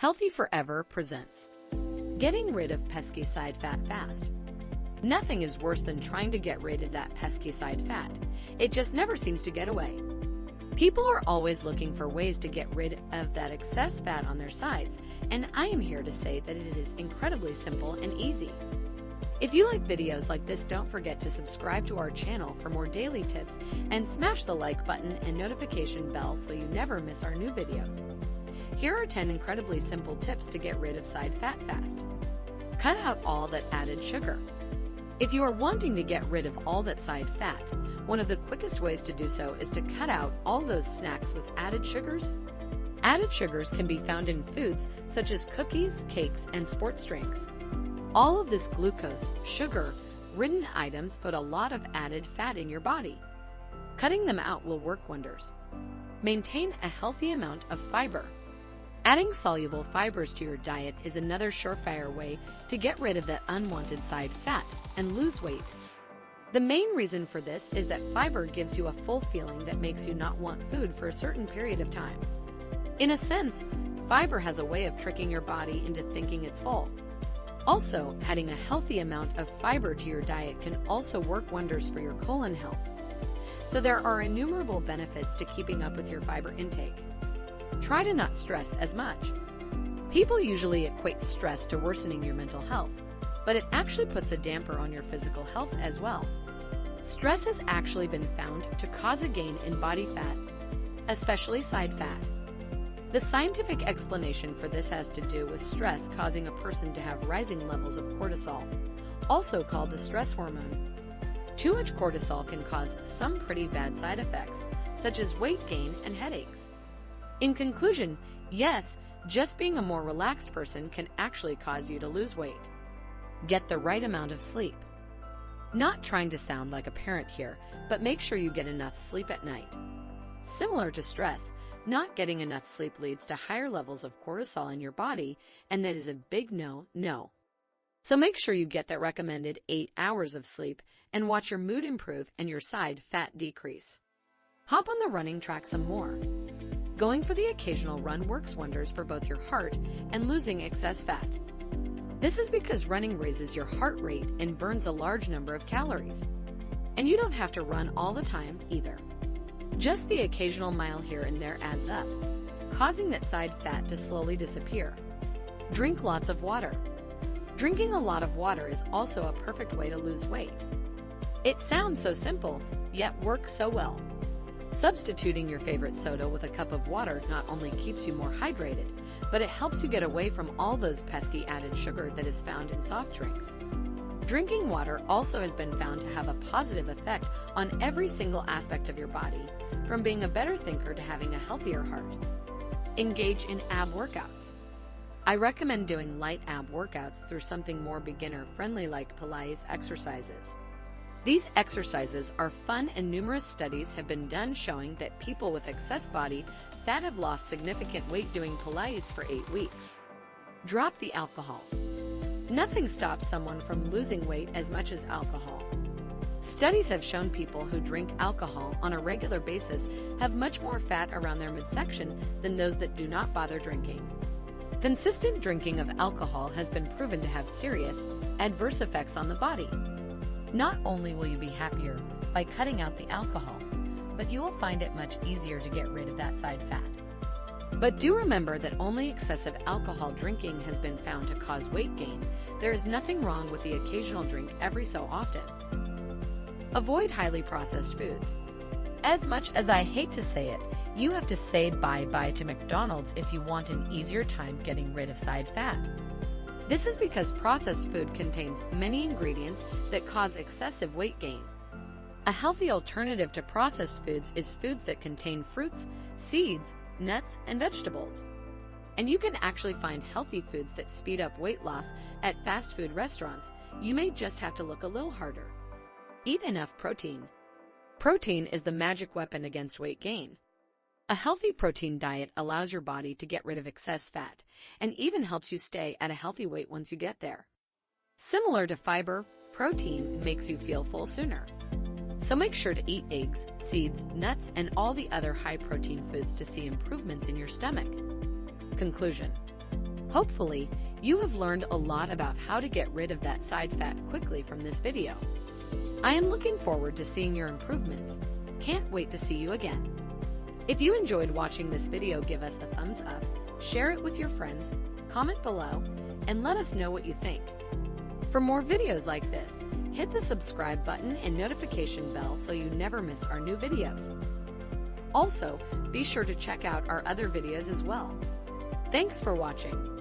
Healthy Forever presents Getting Rid of Pesky Side Fat Fast. Nothing is worse than trying to get rid of that pesky side fat. It just never seems to get away. People are always looking for ways to get rid of that excess fat on their sides, and I am here to say that it is incredibly simple and easy. If you like videos like this, don't forget to subscribe to our channel for more daily tips and smash the like button and notification bell so you never miss our new videos. Here are 10 incredibly simple tips to get rid of side fat fast. Cut out all that added sugar. If you are wanting to get rid of all that side fat, one of the quickest ways to do so is to cut out all those snacks with added sugars. Added sugars can be found in foods such as cookies, cakes, and sports drinks. All of this glucose, sugar-ridden items put a lot of added fat in your body. Cutting them out will work wonders. Maintain a healthy amount of fiber. Adding soluble fibers to your diet is another surefire way to get rid of that unwanted side fat and lose weight. The main reason for this is that fiber gives you a full feeling that makes you not want food for a certain period of time. In a sense, fiber has a way of tricking your body into thinking it's full. Also, adding a healthy amount of fiber to your diet can also work wonders for your colon health. So there are innumerable benefits to keeping up with your fiber intake. Try to not stress as much. People usually equate stress to worsening your mental health, but it actually puts a damper on your physical health as well. Stress has actually been found to cause a gain in body fat, especially side fat. The scientific explanation for this has to do with stress causing a person to have rising levels of cortisol, also called the stress hormone. Too much cortisol can cause some pretty bad side effects, such as weight gain and headaches. In conclusion, yes, just being a more relaxed person can actually cause you to lose weight. Get the right amount of sleep. Not trying to sound like a parent here, but make sure you get enough sleep at night. Similar to stress, not getting enough sleep leads to higher levels of cortisol in your body, and that is a big no. So make sure you get that recommended 8 hours of sleep and watch your mood improve and your side fat decrease. Hop on the running track some more. Going for the occasional run works wonders for both your heart and losing excess fat. This is because running raises your heart rate and burns a large number of calories. And you don't have to run all the time either. Just the occasional mile here and there adds up, causing that side fat to slowly disappear. Drink lots of water. Drinking a lot of water is also a perfect way to lose weight. It sounds so simple, yet works so well. Substituting your favorite soda with a cup of water not only keeps you more hydrated, but it helps you get away from all those pesky added sugar that is found in soft drinks. Drinking water also has been found to have a positive effect on every single aspect of your body, from being a better thinker to having a healthier heart. Engage in ab workouts. I recommend doing light ab workouts through something more beginner-friendly like Pilates exercises. These exercises are fun, and numerous studies have been done showing that people with excess body fat have lost significant weight doing Pilates for 8 weeks. Drop the alcohol. Nothing stops someone from losing weight as much as alcohol. Studies have shown people who drink alcohol on a regular basis have much more fat around their midsection than those that do not bother drinking. Consistent drinking of alcohol has been proven to have serious adverse effects on the body. Not only will you be happier by cutting out the alcohol, but you will find it much easier to get rid of that side fat. But do remember that only excessive alcohol drinking has been found to cause weight gain. There is nothing wrong with the occasional drink every so often. Avoid highly processed foods. As much as I hate to say it, you have to say bye-bye to McDonald's if you want an easier time getting rid of side fat. This is because processed food contains many ingredients that cause excessive weight gain. A healthy alternative to processed foods is foods that contain fruits, seeds, nuts, and vegetables. And you can actually find healthy foods that speed up weight loss at fast food restaurants. You may just have to look a little harder. Eat enough protein. Protein is the magic weapon against weight gain. A healthy protein diet allows your body to get rid of excess fat and even helps you stay at a healthy weight once you get there. Similar to fiber, protein makes you feel full sooner. So make sure to eat eggs, seeds, nuts, and all the other high-protein foods to see improvements in your stomach. Conclusion: Hopefully, you have learned a lot about how to get rid of that side fat quickly from this video. I am looking forward to seeing your improvements. Can't wait to see you again. If you enjoyed watching this video, give us a thumbs up, share it with your friends, comment below, and let us know what you think. For more videos like this, hit the subscribe button and notification bell so you never miss our new videos. Also, be sure to check out our other videos as well. Thanks for watching.